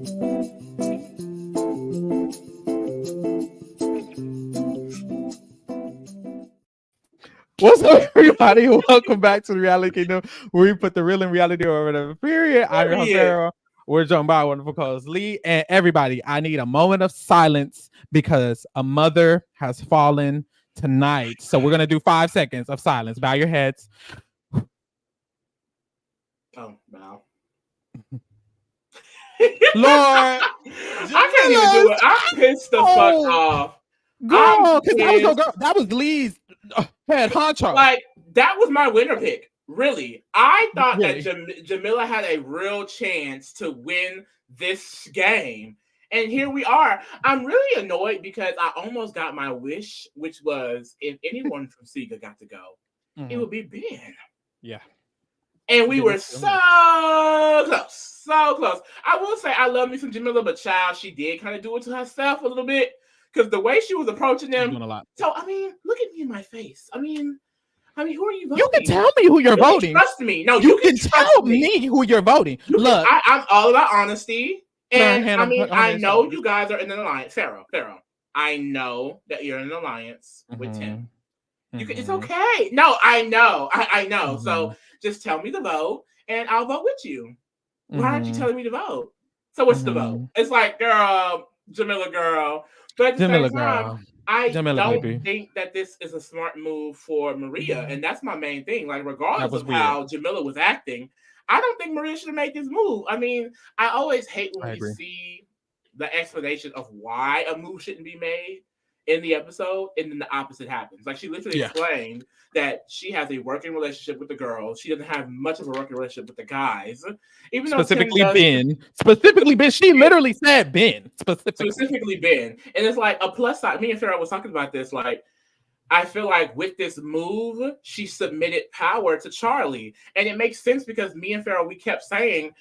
What's up, everybody? Welcome back to the Reality Kingdom, where we put the real in reality or whatever. Period. I'm your host, Pharaoh. We're joined by wonderful co-host Lee. And everybody, I need a moment of silence because a mother has fallen tonight. So we're gonna do 5 seconds of silence. Bow your heads. Oh, wow. Lord, I can't even do it. I'm pissed the fuck off. Girl, because that was Lee's head honcho. Like, that was my winner pick. Really. I thought that Jamila had a real chance to win this game. And here we are. I'm really annoyed because I almost got my wish, which was if anyone from Sega got to go, it would be Ben. Yeah. And we were so close. So close. I will say I love me some Jamila, but child, she did kind of do it to herself a little bit. Because the way she was approaching them. Doing a lot. So, I mean, look at me in my face. I mean, who are you voting? You can tell me who you're voting. Trust me. No, you can tell me who you're voting. Look. I'm all about honesty. And I know you guys are in an alliance. Pharaoh. I know that you're in an alliance with Tim. It's okay. No, I know. I know. So just tell me the vote and I'll vote with you. Why aren't you telling me to vote? So what's the vote? It's like, girl, Jamila girl. But at the same time, I don't think that this is a smart move for Maria. And that's my main thing. Like, regardless of how Jamila was acting, I don't think Maria should have made this move. I mean, I always hate when we see the explanation of why a move shouldn't be made in the episode, and then the opposite happens. Like, she literally explained that she has a working relationship with the girls. She doesn't have much of a working relationship with the guys. Even though Specifically Ben. She literally said Ben. Specifically Ben. And it's like a plus side. Me and Pharaoh was talking about this. Like, I feel like with this move, she submitted power to Charlie. And it makes sense because me and Pharaoh, we kept saying,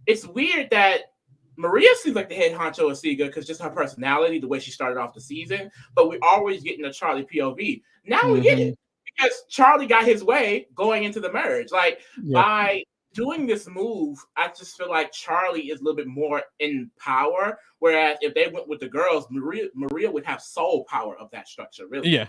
it's weird that Maria seems like the head honcho of Sega because just her personality, the way she started off the season, but we're always getting a Charlie POV. Now we get it because Charlie got his way going into the merge. Like, by doing this move, I just feel like Charlie is a little bit more in power, whereas if they went with the girls, Maria would have sole power of that structure, really. Yeah.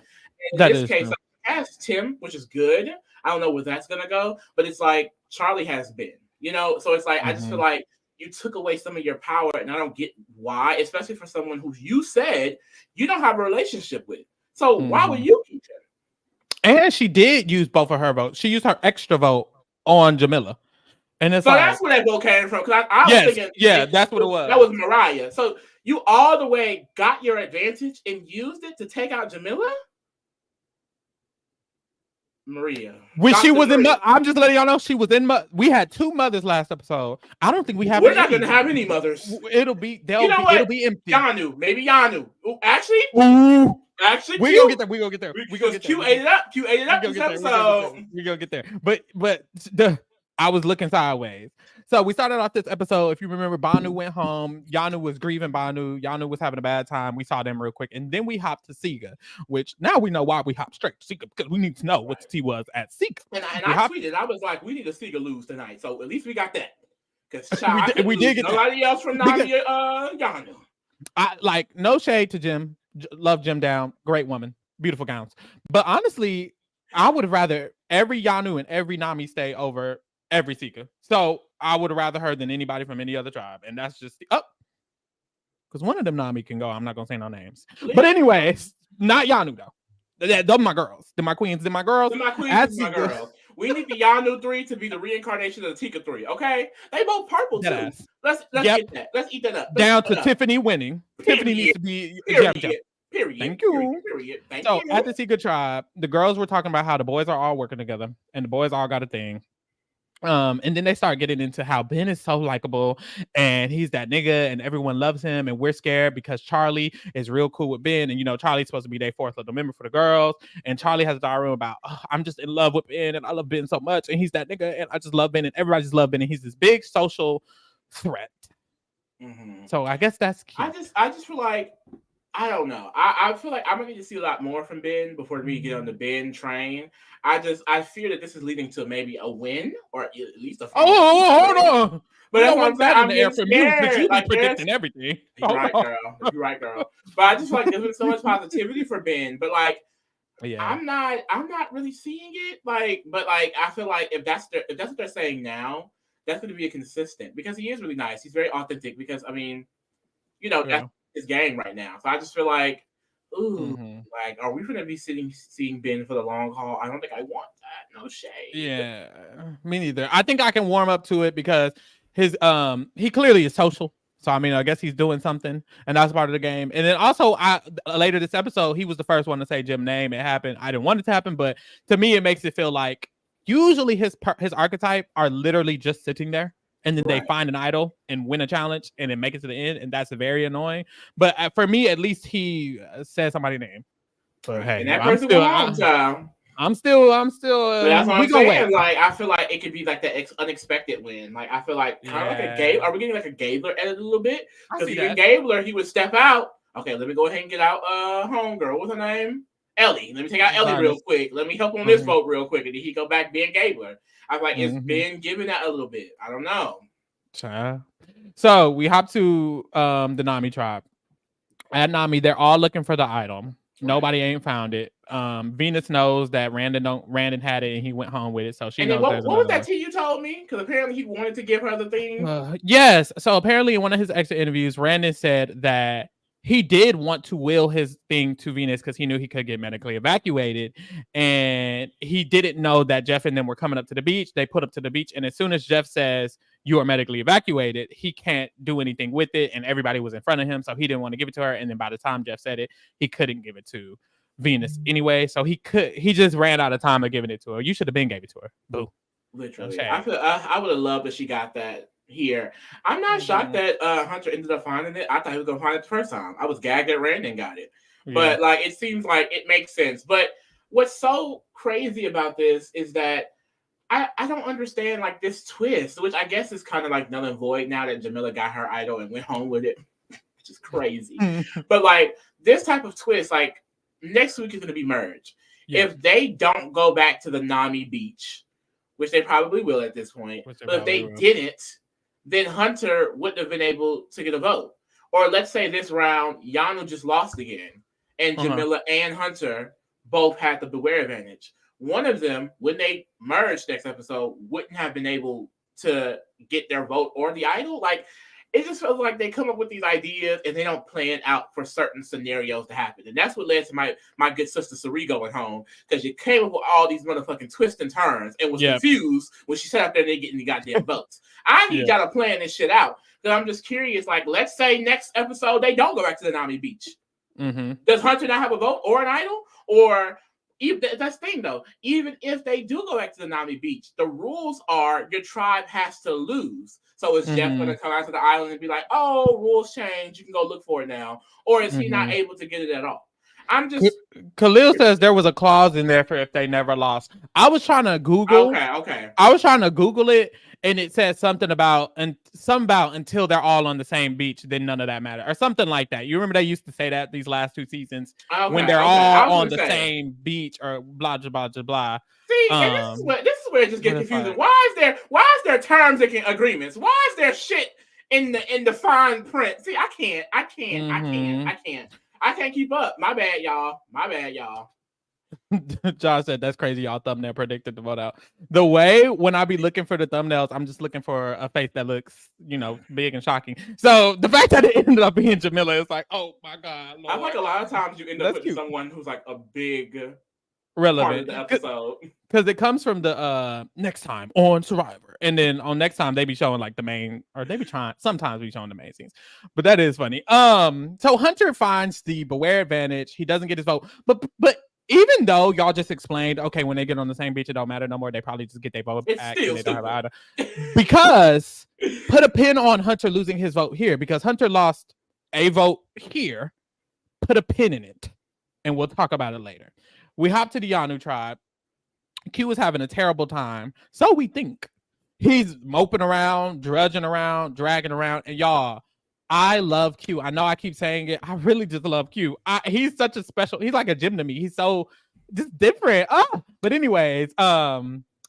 In this case, like, has Tim, which is good. I don't know where that's going to go, but it's like Charlie has been, so it's like, I just feel like you took away some of your power, and I don't get why, especially for someone who you said you don't have a relationship with. So why would you keep him? And she did use both of her votes. She used her extra vote on Jamila. And it's that's where that vote came from. Because I was thinking, that's what it was. That was Mariah. So you all the way got your advantage and used it to take out Jamila? Maria. When she was in, I'm just letting y'all know she was in. We had 2 mothers last episode. I don't think we have. We're not going to have any mothers. It'll be empty. Yanu, maybe Yanu. Actually, we gonna get there. We gonna get there. We gonna get there. Q ate it up. Q ate it up this episode. We gonna get there. But I was looking sideways. So we started off this episode. If you remember, Banu went home. Yanu was grieving Banu. Yanu was having a bad time. We saw them real quick. And then we hopped to Sega, which now we know why we hopped straight to Sega, because we need to know what the tea was at Sega. And I tweeted, I was like, we need a Sega lose tonight. So at least we got that. Because we did get nobody else from Nadia Yanu. I like, no shade to Jim. Love Jim Down. Great woman. Beautiful gowns. But honestly, I would have rather every Yanu and every Nami stay over every Sika. So I would have rather her than anybody from any other tribe. And that's just because one of them Nami can go. I'm not gonna say no names. But anyways, not Yanu though. Those are my girls. They're my queens. They're my girls. They're my queens. My girls. We need the Yanu 3 to be the reincarnation of the Tika 3. Okay, they both purple too. Let's get that. Let's eat that up. Down to Tiffany winning. Tiffany needs to be Period. Thank you. So at the Sika tribe, the girls were talking about how the boys are all working together and the boys all got a thing. And then they start getting into how Ben is so likable and he's that nigga and everyone loves him and we're scared because Charlie is real cool with Ben, and Charlie's supposed to be their 4th little member for the girls, and Charlie has a diary about I'm just in love with Ben and I love Ben so much and he's that nigga and I just love Ben and everybody just love Ben and he's this big social threat. So I guess that's cute. I just feel like I don't know. I feel like I'm gonna need to see a lot more from Ben before we get on the Ben train. I fear that this is leading to maybe a win or at least a. Hold on. But that's what I'm saying. that in I'm the air getting from you because scared. you be Like, predicting everything. You're right, girl. You're right, girl. But I just feel like there's been so much positivity for Ben. But like, I'm not really seeing it. Like, but like, I feel like if that's what they're saying now, that's going to be a consistent because he is really nice. He's very authentic. Because I mean, that's his game right now. So I just feel like, ooh, like, are we going to be seeing Ben for the long haul? I don't think I want that. No shade. Yeah, me neither. I think I can warm up to it because his he clearly is social. So I mean, I guess he's doing something, and that's part of the game. And then also, later this episode, he was the first one to say Jim's name. It happened. I didn't want it to happen, but to me, it makes it feel like usually his archetype are literally just sitting there, and then they find an idol and win a challenge, and then make it to the end, and that's very annoying. But for me, at least he said somebody's name. But hey, and that person went home, child. I'm still. But that's what I'm saying. Like, I feel like it could be like the unexpected win. Like, I feel like kind of like a Gabler. Are we getting like a Gabler edit a little bit? Because even Gabler, he would step out. Okay, let me go ahead and get out homegirl. What's her name? Ellie. Let me take out Ellie real quick. Let me help on this vote real quick. And then he go back being Gabler. I was like, it's been giving that a little bit. I don't know. So we hop to the Nami tribe. At Nami, they're all looking for the item. Nobody ain't found it. Venus knows that Randon had it and he went home with it, so she knows. What was that tea you told me? Because apparently he wanted to give her the thing. Yes. So apparently in one of his exit interviews, Randon said that he did want to will his thing to Venus because he knew he could get medically evacuated, and he didn't know that Jeff and them were coming up to the beach. They put up to the beach, and as soon as Jeff says you are medically evacuated, he can't do anything with it, and everybody was in front of him, so he didn't want to give it to her. And then by the time Jeff said it, he couldn't give it to Venus anyway, so he just ran out of time of giving it to her. You should have been gave it to her. Boo. Literally, I would have loved that she got that here. I'm not shocked that Hunter ended up finding it. I thought he was gonna find it the first time. I was gagged that Randon got it, but like it seems like it makes sense. But what's so crazy about this is that I don't understand like this twist, which I guess is kind of like null and void now that Jamila got her idol and went home with it, which is crazy. But like this type of twist, like next week is going to be merged. If they don't go back to the Nami beach, which they probably will at this point, but if they didn't, then Hunter wouldn't have been able to get a vote. Or let's say this round, Yano just lost again, and Jamila and Hunter both had the Beware advantage. One of them, when they merged next episode, wouldn't have been able to get their vote or the idol. Like, it just feels like they come up with these ideas and they don't plan out for certain scenarios to happen. And that's what led to my good sister Sari going home, because she came up with all these motherfucking twists and turns and was confused when she sat up there and they getting the goddamn votes. I need y'all to plan this shit out, because I'm just curious. Like, let's say next episode they don't go back to the Nami Beach. Does Hunter not have a vote or an idol? Or that's the thing, though. Even if they do go back to the Nami Beach, the rules are your tribe has to lose. So is Jeff going to come out to the island and be like, "Oh, rules change. You can go look for it now," or is he not able to get it at all? I'm just. Khalil says there was a clause in there for if they never lost. I was trying to Google. Okay. I was trying to Google it, and it said something about until they're all on the same beach, then none of that matter, or something like that. You remember they used to say that these last two seasons when they're all on the same beach, or blah blah blah blah. See, and this is where it just gets confusing. Why is there terms and agreements? Why is there shit in the fine print? See, I can't keep up. My bad, y'all. Josh said that's crazy. Y'all thumbnail predicted the vote out. The way when I be looking for the thumbnails, I'm just looking for a face that looks, big and shocking. So the fact that it ended up being Jamila is like, oh my god. Lord. I like a lot of times you end up with someone who's like a big relevant part of the episode, because it comes from the next time on Survivor, and then on next time they be showing like the main, or they be trying sometimes be showing the main scenes, but that is funny. So Hunter finds the Beware advantage. He doesn't get his vote, but even though y'all just explained, okay, when they get on the same beach, it don't matter no more. They probably just get their vote back. And they don't have either. Because put a pin on Hunter losing his vote here, because Hunter lost a vote here. Put a pin in it, and we'll talk about it later. We hop to the Yanu tribe. Q is having a terrible time, so we think. He's moping around, drudging around, dragging around, and y'all, I love Q. I know I keep saying it. I really just love Q. He's such a special. He's like a gym to me. He's so just different. But anyways,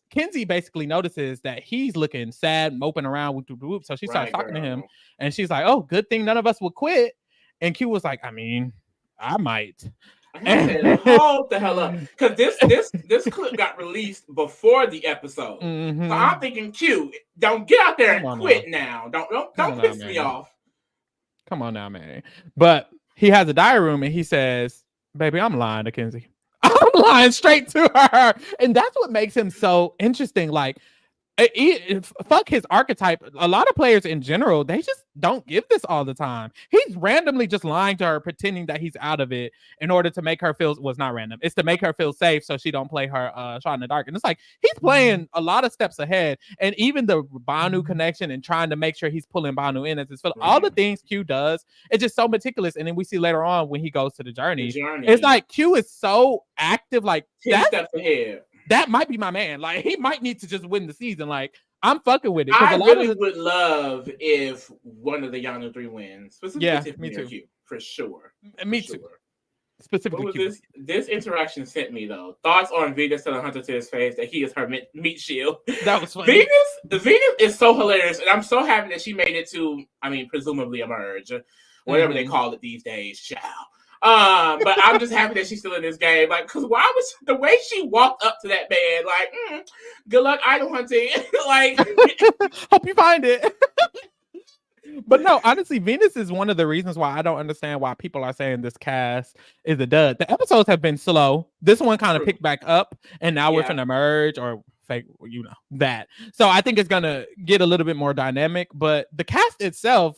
Kenzie basically notices that he's looking sad, moping around, whoop, whoop, whoop. So she starts talking to him, and she's like, "Oh, good thing none of us will quit." And Q was like, "I mean, I might." I said, hold the hell up, because this clip got released before the episode. So I'm thinking, Q, don't get out there and quit now. Don't piss me off. Come on now, man. But he has a diary room, and he says, "Baby, I'm lying to Kenzie. I'm lying straight to her," and that's what makes him so interesting. Like, fuck his archetype. A lot of players in general, they just don't give this all the time. He's randomly just lying to her, pretending that he's out of it in order to make her feel, well, it's not random. It's to make her feel safe so she don't play her shot in the dark. And it's like, he's playing a lot of steps ahead. And even the Banu connection and trying to make sure he's pulling Banu in as his film. All the things Q does, it's just so meticulous. And then we see later on when he goes to the journey. It's like Q is so active, like 10 steps ahead. That might be my man. Like, he might need to just win the season. Like, I'm fucking with it. I really would love if one of the Yanu 3 wins. Specifically me too. Q, for sure. Me too. Specifically, this interaction sent me though. Thoughts on Venus telling Hunter to his face that he is her meat shield. That was funny. Venus is so hilarious, and I'm so happy that she made it to, I mean, presumably emerge, whatever they call it these days. Ciao. But I'm just happy that she's still in this game. Like, because why was the way she walked up to that man? Like, good luck idol hunting. Like, hope you find it. But no, honestly, Venus is one of the reasons why I don't understand why people are saying this cast is a dud. The episodes have been slow. This one kind of picked back up, and now we're finna merge or fake, you know, that. So I think it's gonna get a little bit more dynamic. But the cast itself,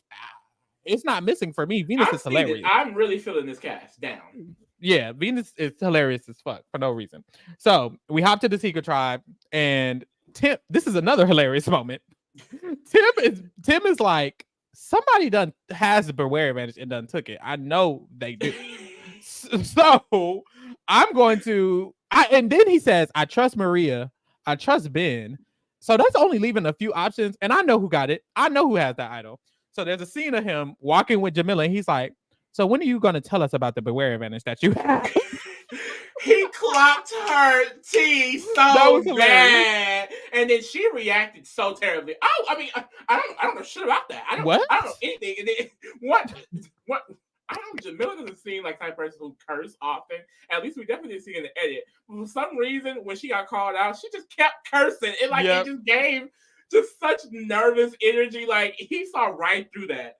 it's not missing for me. Venus is hilarious. I'm really feeling this cast down. Yeah, Venus is hilarious as fuck for no reason. So we hop to the Secret Tribe, and Tim. This is another hilarious moment. Tim is like, somebody has the beware advantage and done took it. I know they do. So I'm going to. And then he says, "I trust Maria. I trust Ben." So that's only leaving a few options, and I know who got it. I know who has that idol. So there's a scene of him walking with Jamila, and he's like, "So when are you going to tell us about the beware advantage that you have?" He clocked her tea so bad, and then she reacted so terribly. Oh, I mean, I don't know shit about that. I don't know anything. And then, what? I don't know. Jamila doesn't seem like the type of person who curse often. At least we definitely didn't see in the edit. But for some reason, when she got called out, she just kept cursing. It it just gave just such nervous energy. Like, he saw right through that.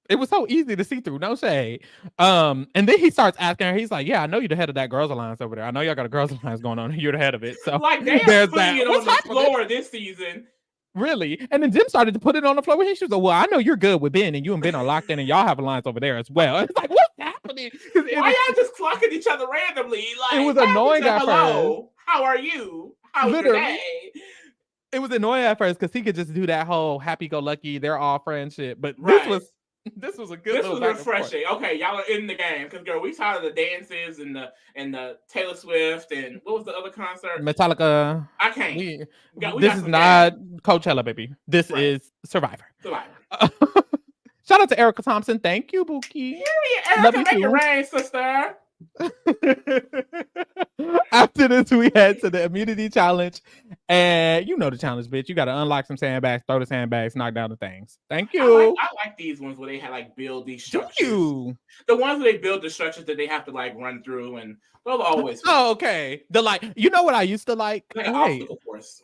It was so easy to see through, no shade. And then he starts asking her, he's like, "Yeah, I know you're the head of that girls alliance over there. I know y'all got a girls alliance going on. You're the head of it." So like, they are putting it on the floor this season. Really? And then Jim started to put it on the floor with him. She was like, "Well, I know you're good with Ben, and you and Ben are locked in, and y'all have alliance over there as well." It's like, what's happening? Why y'all just clocking each other randomly? Like, it was annoying at first. How are you? How's your day? It was annoying at first because he could just do that whole happy-go-lucky, they're all friendship. But this was a good. This was refreshing. Okay, y'all are in the game because, girl, we saw the dances and the Taylor Swift and what was the other concert? Metallica. I can't. This is not Coachella, baby. This is Survivor. Shout out to Erica Thompson. Thank you, Buki. Erica, make it rain, sister. After this, we head to the immunity challenge, and you know the challenge, bitch. You got to unlock some sandbags, throw the sandbags, knock down the things. Thank you. I like these ones where they had like build these structures. The ones where they build the structures that they have to like run through, and those always. Oh, okay. The like, you know what I used to like? Obstacle course.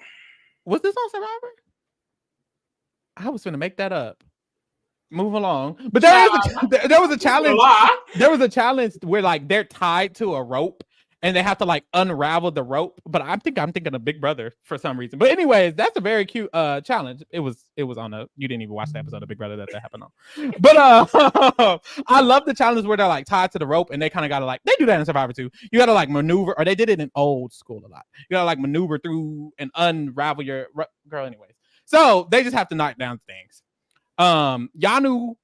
Was this on Survivor? I was gonna make that up. Move along, but there was a challenge. There was a challenge where like they're tied to a rope and they have to like unravel the rope. But I'm thinking of Big Brother for some reason. But anyways, that's a very cute challenge. It was on you didn't even watch the episode of Big Brother that happened on. But I love the challenge where they're like tied to the rope and they kind of gotta like, they do that in Survivor too. You gotta like maneuver, or they did it in old school a lot. You gotta like maneuver through and unravel your girl. Anyways, so they just have to knock down things. Yanu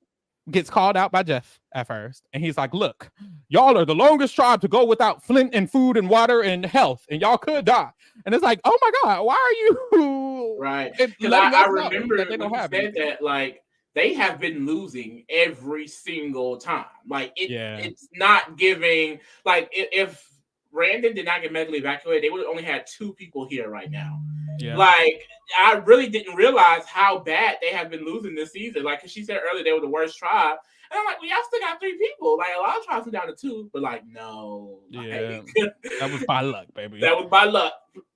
gets called out by Jeff at first, and he's like, "Look, y'all are the longest tribe to go without flint and food and water and health, and y'all could die." And it's like, oh my god, why are you right? Because I remember when you said that, like, they have been losing every single time. Like, it's not giving. Like, if Brandon did not get medically evacuated, they would have only had 2 people here right now. Yeah. Like, I really didn't realize how bad they have been losing this season. Like, cause she said earlier they were the worst tribe. And I'm like, well, y'all still got 3 people. Like, a lot of tribes are down to 2, but like, no. Yeah. Like, that was by luck, baby. That was by luck.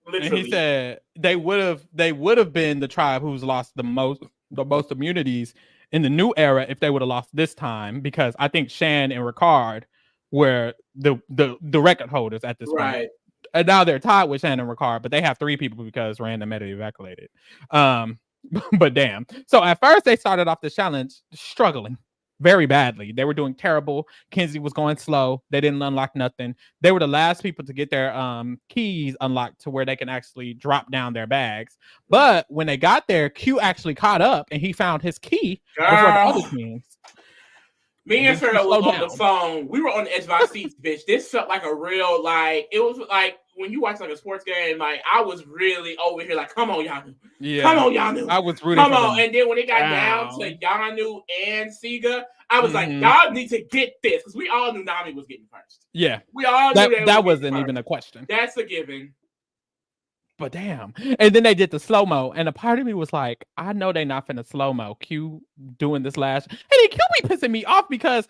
Literally. And he said they would have been the tribe who's lost the most immunities in the new era if they would have lost this time, because I think Shan and Ricard were the record holders at this point. And now they're tied with Shan and Ricard, but they have 3 people because Random medically evacuated. But damn. So at first they started off the challenge struggling very badly. They were doing terrible. Kenzie was going slow. They didn't unlock nothing. They were the last people to get their keys unlocked to where they can actually drop down their bags. But when they got there, Q actually caught up and he found his key before the other teams. Me and Pharaoh was on the phone. We were on the edge of our seats, bitch. This felt like a real, like, it was like when you watch like a sports game, like I was really over here, like, come on, Yanu. Yeah. Come on, Yanu. I was rooting for them. And then when it got down to Yanu and Siga, I was like, y'all need to get this. Because we all knew Nami was getting first. Yeah. We all knew that wasn't even a question. That's a given. But damn. And then they did the slow-mo. And a part of me was like, I know they not finna slow-mo. Q doing this last. And then Q be pissing me off because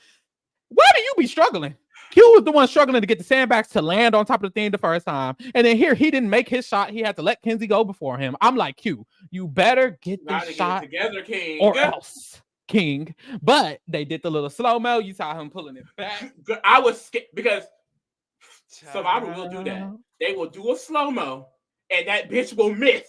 why do you be struggling? Q was the one struggling to get the sandbags to land on top of the thing the first time. And then here, he didn't make his shot. He had to let Kenzie go before him. I'm like, Q, you better get this shot together, King. Or else. King. But they did the little slow-mo. You saw him pulling it back. I was scared because Survivor will do that. They will do a slow-mo. And that bitch will miss.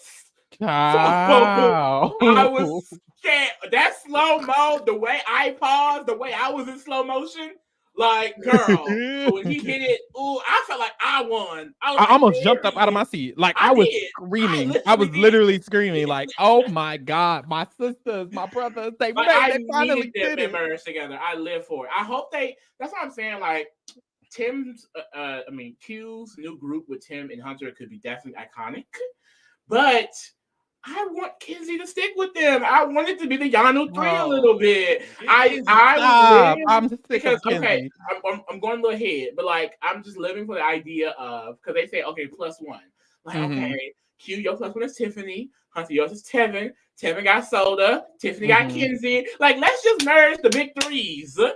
Wow. I was scared. That slow-mo, the way I paused, the way I was in slow motion, like, girl, when he hit it, ooh, I felt like I won. I almost jumped up out of my seat. Like, I was screaming. I was literally screaming, like, oh my God, my sisters, my brothers, they finally did it. Merged together. I live for it. I hope that's what I'm saying, like, Q's new group with Tim and Hunter could be definitely iconic, but I want Kenzie to stick with them. I want it to be the Yano 3 a little bit. I'm going a little ahead, but like I'm just living for the idea of, because they say okay, +1. Like okay, Q, your +1 is Tiffany. Hunter, yours is Tevin. Tevin got Soda. Tiffany got Kenzie. Like, let's just merge the big 3s.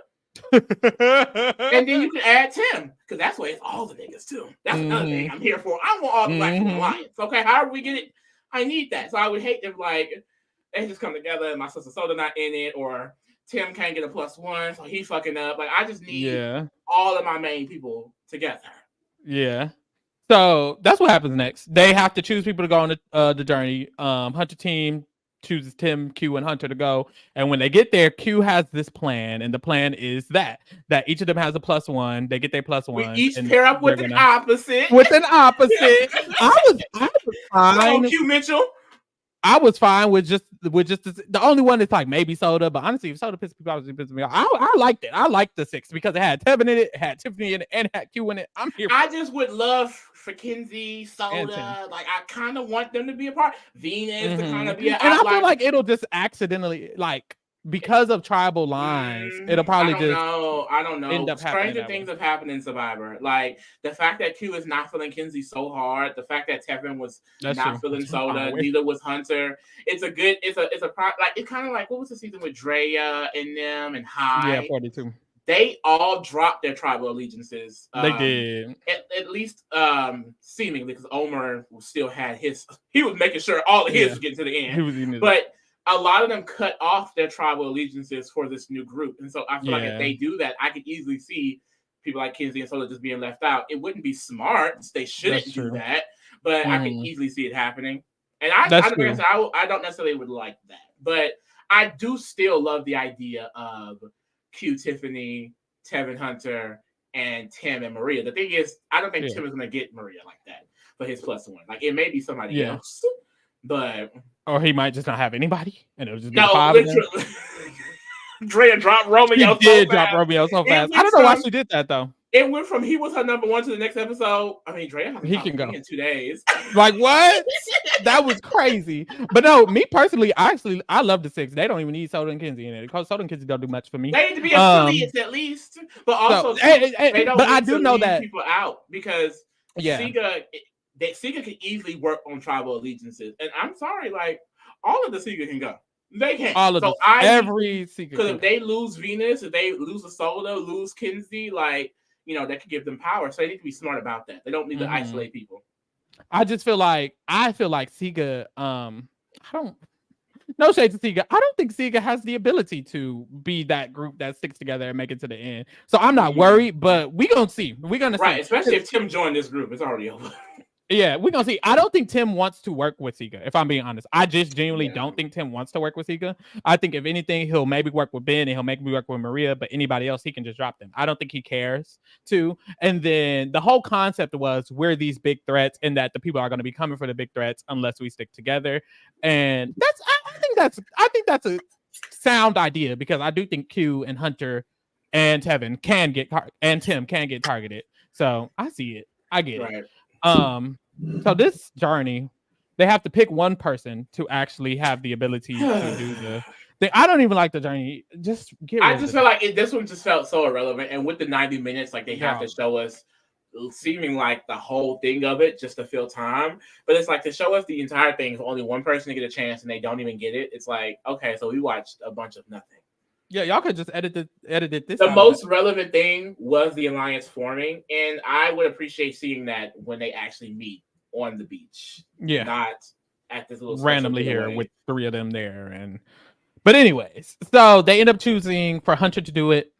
And then you can add Tim, because that's where it's all the niggas too. That's another thing I'm here for. I want all the Black Alliance. Okay, however we get it, I need that. So I would hate if like they just come together and my sister Soda not in it, or Tim can't get a +1, so he fucking up. Like I just need all of my main people together. Yeah. So that's what happens next. They have to choose people to go on the journey. Hunter team chooses Tim, Q, and Hunter to go. And when they get there, Q has this plan. And the plan is that each of them has a +1. They get their +1. We each pair up with an opposite. With an opposite. I was fine. Q Mitchell. I was fine with just the only one that's like maybe Soda, but honestly, if Soda pisses people off, it pisses me off. I liked it. I liked the 6 because it had Tevin in it, had Tiffany in it, and had Q in it. I'm here. I just would love for Kenzie, Soda. Like I kind of want them to be a part. Venus to kind of be an outlier. I feel like it'll just accidentally, like, because of tribal lines, it'll probably I don't know. End up stranger things have happened in Survivor. Like the fact that Q is not feeling Kenzie so hard, the fact that Tevin was not feeling Soda, neither was Hunter. It's kind of like what was the season with Drea and them and High? Yeah, 42. They all dropped their tribal allegiances. They did. At least seemingly, because Omer still had his. He was making sure all of his was getting to the end. But a lot of them cut off their tribal allegiances for this new group. And so I feel like if they do that, I could easily see people like Kenzie and Soda just being left out. It wouldn't be smart. They shouldn't do that. But I could easily see it happening. And I don't necessarily would like that. But I do still love the idea of Q, Tiffany, Tevin, Hunter, and Tim and Maria. The thing is, I don't think Tim is going to get Maria like that for his +1. Like, it may be somebody else. But... Or he might just not have anybody, and it'll just be literally. Drea dropped Romeo. He did drop Romeo so fast. I don't know why she did that though. It went from he was her #1 to the next episode. I mean, Drea can go in 2 days. Like what? That was crazy. But no, me personally, I love the 6. They don't even need Soda and Kenzie in it because Soda and Kenzie don't do much for me. They need to be affiliates at least, but also they don't. But I do know that people out because Sega can easily work on tribal allegiances, and I'm sorry, like all of the Sega can go. They can. All of every Sega. Because if they lose Venus, if they lose Isolde, lose Kinsey, like that could give them power. So they need to be smart about that. They don't need to isolate people. I feel like Sega. I don't. No shade to Sega. I don't think Sega has the ability to be that group that sticks together and make it to the end. So I'm not worried, but we're gonna see. We're gonna see. Right, especially if Tim joined this group. It's already over. Yeah, we're gonna see. I don't think Tim wants to work with Sega, if I'm being honest. I just genuinely don't think Tim wants to work with Sega. I think if anything, he'll maybe work with Ben and he'll maybe work with Maria, but anybody else, he can just drop them. I don't think he cares to. And then the whole concept was we're these big threats and that the people are going to be coming for the big threats unless we stick together. And I think that's a sound idea because I do think Q and Hunter and Tevin and Tim can get targeted. So I see it. I get it. So this journey, they have to pick one person to actually have the ability to do the thing. I don't even like the journey. Just get. I just feel like this one just felt so irrelevant, and with the 90 minutes, like they have to show us seeming like the whole thing of it just to fill time. But it's like to show us the entire thing for only one person to get a chance, and they don't even get it. It's like, okay, so we watched a bunch of nothing. Yeah, y'all could just edit this. The most relevant thing was the alliance forming, and I would appreciate seeing that when they actually meet on the beach. Yeah, not at this little randomly here with 3 of them there. But anyways, so they end up choosing for Hunter to do it.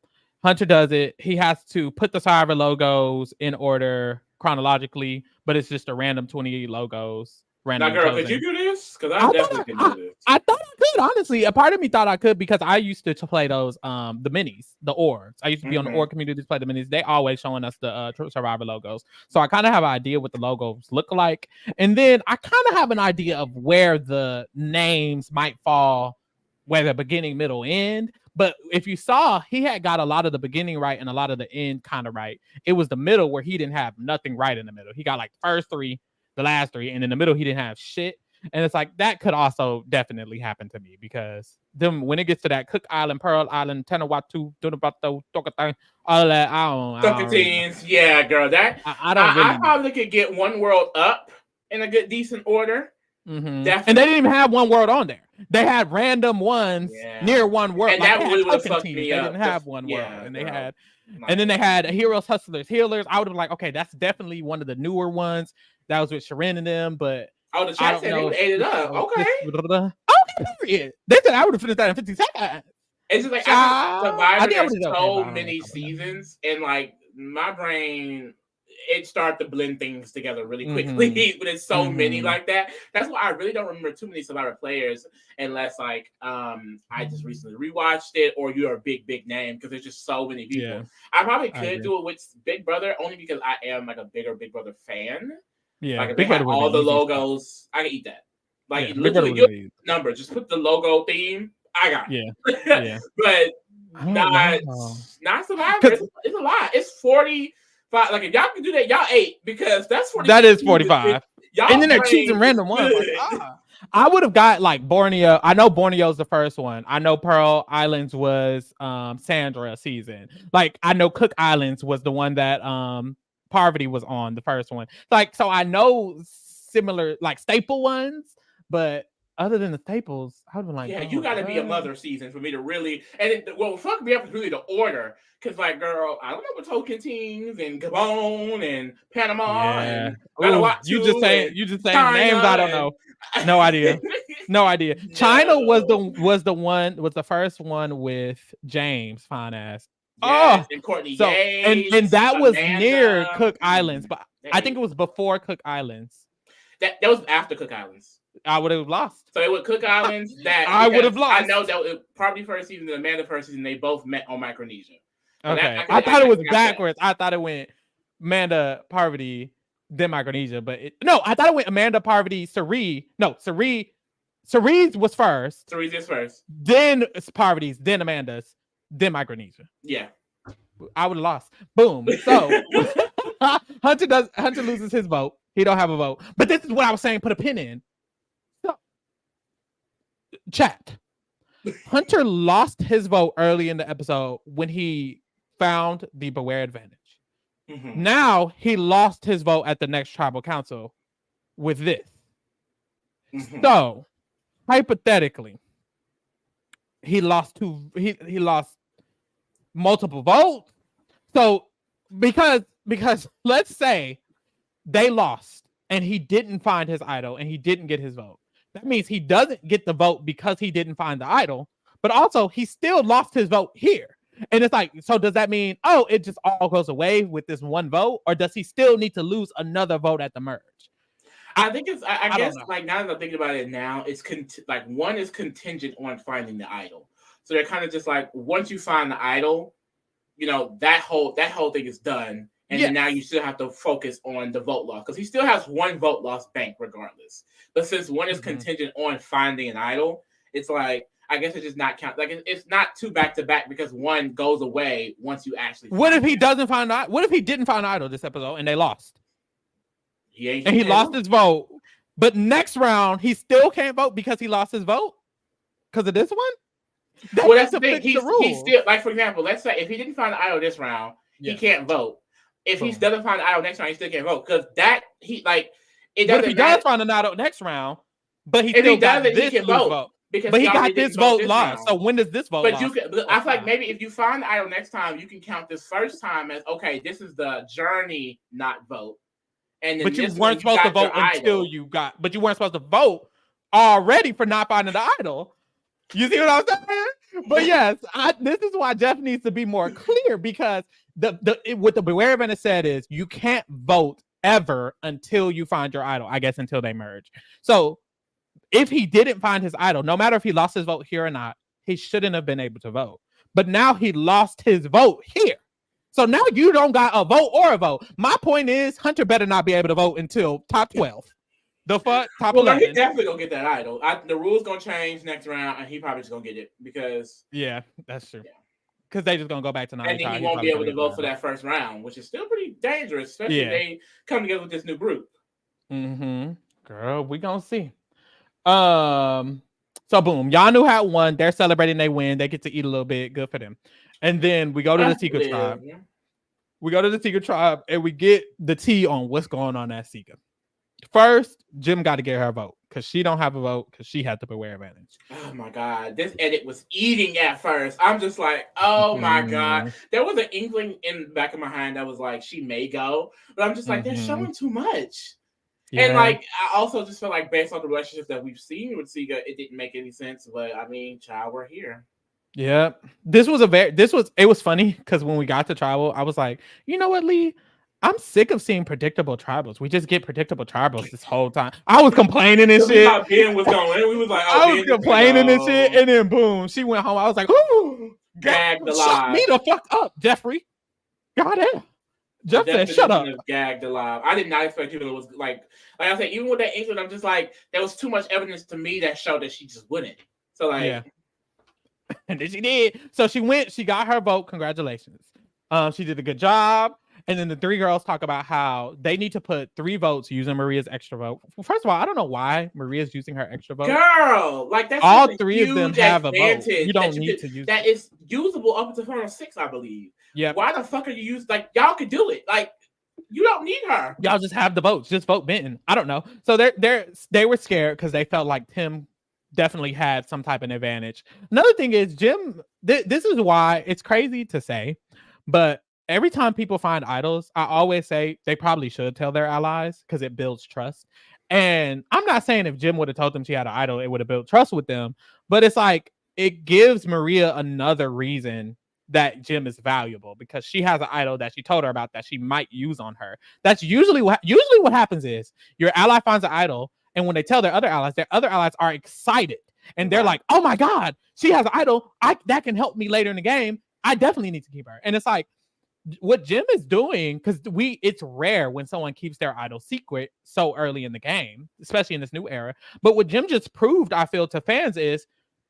Hunter does it. He has to put the Survivor logos in order chronologically, but it's just a random 28 logos. Now, girl, could you do this? Because I definitely can do this. I thought I could, honestly. A part of me thought I could because I used to play those, the minis, the orbs. I used to be on the orb community to play the minis. They always showing us the Survivor logos. So I kind of have an idea what the logos look like. And then I kind of have an idea of where the names might fall, whether beginning, middle, end. But if you saw, he had got a lot of the beginning right and a lot of the end kind of right. It was the middle where he didn't have nothing right in the middle. He got like the first 3, the last 3, and in the middle he didn't have shit. And it's like that could also definitely happen to me because then when it gets to that Cook Island, Pearl Island, Tanawatu, Dunabato, Tokatang, all that, I don't yeah, girl, that I probably could get one world up in a good decent order. And they didn't even have one world on there. They had random ones near one world. And that really would have fucked me up. They didn't have one world, and they had. And then they had Heroes, Hustlers, Healers. I would have been like, okay, that's definitely one of the newer ones. That was with Sharon and them, but the chat said they would ate it up. Okay. Okay. They said I would have finished that in 50 seconds. It's just like Survivor has so many seasons, and like my brain, it started to blend things together really quickly. But it's so many like that. That's why I really don't remember too many Survivor players unless like I just recently rewatched it or you're a big name because there's just so many people. Yeah, I probably could do it with Big Brother only because I am like a bigger Big Brother fan. Yeah, like if they had all the logos, I can eat that. Like literally, your number, just put the logo theme. I got it. Yeah. But not Survivor. It's a lot. It's 45. Like if y'all can do that, y'all 8 because that's 45. That is 45. And then they're choosing random ones. Like, I would have got like Borneo. I know Borneo's the first one. I know Pearl Islands was Sandra season. Like I know Cook Islands was the one that Parvati was on, the first one. Like, so I know similar like staple ones, but other than the staples, I would be like, yeah, you got to be a mother season for me to really. And what fucked me up is really the order, because like, girl, I don't know what Tocantins and Gabon and Panama and Vanuatu. You just saying names. I don't know. No idea. No idea. China was the first one with James, fine ass. Yes, and Courtney Yates, and that was near Cook Islands, but I think it was before Cook Islands. That was after Cook Islands. I would have lost. So it was Cook Islands that I would have lost. I know that it, probably first season, the Amanda first season, they both met on Micronesia. Okay, I thought it was backwards. I thought it went Amanda, Parvati, then Micronesia, but I thought it went Amanda, Parvati, Cerise. No, Cerise was first. Cerise is first. Then Parvati's, then Amanda's, then Micronesia. Yeah. I would have lost. Boom. So Hunter loses his vote. He don't have a vote. But this is what I was saying. Put a pin in. So, chat. Hunter lost his vote early in the episode when he found the Beware advantage. Mm-hmm. Now he lost his vote at the next tribal council with this. Mm-hmm. So hypothetically, he lost he lost multiple votes. So because let's say they lost and he didn't find his idol and he didn't get his vote. That means he doesn't get the vote because he didn't find the idol, but also he still lost his vote here. And it's like, so does that mean, oh, it just all goes away with this one vote? Or does he still need to lose another vote at the merge? I think it's, I guess, like, now that I'm thinking about it now, it's like one is contingent on finding the idol. So they're kind of just like, once you find the idol, you know, that whole thing is done. And then now you still have to focus on the vote loss because he still has one vote loss bank regardless. But since one is contingent on finding an idol, it's like, I guess it just not count. Like it's not two back to back because one goes away once you actually. What if he doesn't find out? What if he didn't find idol this episode and they lost? And he lost his vote, but next round he still can't vote because he lost his vote because of this one. Well, that's the thing. He's still, like, for example, let's say if he didn't find the idol this round, he can't vote. If he doesn't find the idol next round, he still can't vote because that he like. It doesn't. What if he does find an idol next round, but he still got this vote? Because he got this vote lost. So when does this vote? But you can. I feel like maybe if you find the idol next time, you can count this first time as okay. This is the journey, not vote. And then but you weren't supposed to vote until you got. But you weren't supposed to vote already for not finding the idol. You see what I'm saying? But yes, this is why Jeff needs to be more clear because what the Beware event has said is you can't vote ever until you find your idol. I guess until they merge. So if he didn't find his idol, no matter if he lost his vote here or not, he shouldn't have been able to vote. But now he lost his vote here. So now you don't got a vote or a vote. My point is Hunter better not be able to vote until top 12. The fuck top 11. He definitely gonna get that idol. The rules gonna change next round, and he probably just gonna get it because that's true. Because they just gonna go back to 95. And then he won't be able to vote for that first round, which is still pretty dangerous, especially if they come together with this new group. Girl, we gonna see. So boom, Yanu had won. They're celebrating they win. They get to eat a little bit. Good for them. And then we go to the Secret Tribe. We go to the Secret Tribe and we get the tea on what's going on at Secret. First, Jim got to get her vote because she don't have a vote because she had the Beware advantage. Oh my God. This edit was eating at first. I'm just like, oh my God. There was an inkling in the back of my mind that was like, she may go. But I'm just like, they're showing too much. Yeah. And like, I also just feel like based on the relationships that we've seen with Sega, it didn't make any sense. But I mean, child, we're here. Yeah. It was funny because when we got to tribal, I was like, you know what, Lee? I'm sick of seeing predictable tribals. We just get predictable tribals this whole time. I was complaining and shit. Ben was going. We was like, I was complaining and shit, and then boom, she went home. I was like, ooh, gagged alive. Shut me the fuck up, Jeffrey. Goddamn. Jeff said, shut up. Gagged alive. I did not expect people. It was like I said, even with that England, I'm just like, there was too much evidence to me that showed that she just wouldn't. So like, yeah. And then she did. So she went. She got her vote. Congratulations. She did a good job. And then the three girls talk about how they need to put 3 votes using Maria's extra vote. First of all, I don't know why Maria's using her extra vote. Girl, like that's all 3 of them have a vote. You don't need to use that. Is usable up to Pharaoh 6, I believe. Yeah. Why the fuck are you using? Like y'all could do it. Like you don't need her. Y'all just have the votes. Just vote Benton. I don't know. So they were scared because they felt like Tim definitely had some type of advantage. Another thing is Jim. This is why it's crazy to say, but every time people find idols, I always say they probably should tell their allies because it builds trust. And I'm not saying if Jim would have told them she had an idol, it would have built trust with them. But it's like it gives Maria another reason that Jim is valuable because she has an idol that she told her about that she might use on her. That's usually what happens is your ally finds an idol, and when they tell their other allies are excited and they're like, "Oh my God, she has an idol! That can help me later in the game. I definitely need to keep her." And it's like, what Jim is doing, because it's rare when someone keeps their idol secret so early in the game, especially in this new era. But what Jim just proved, I feel, to fans is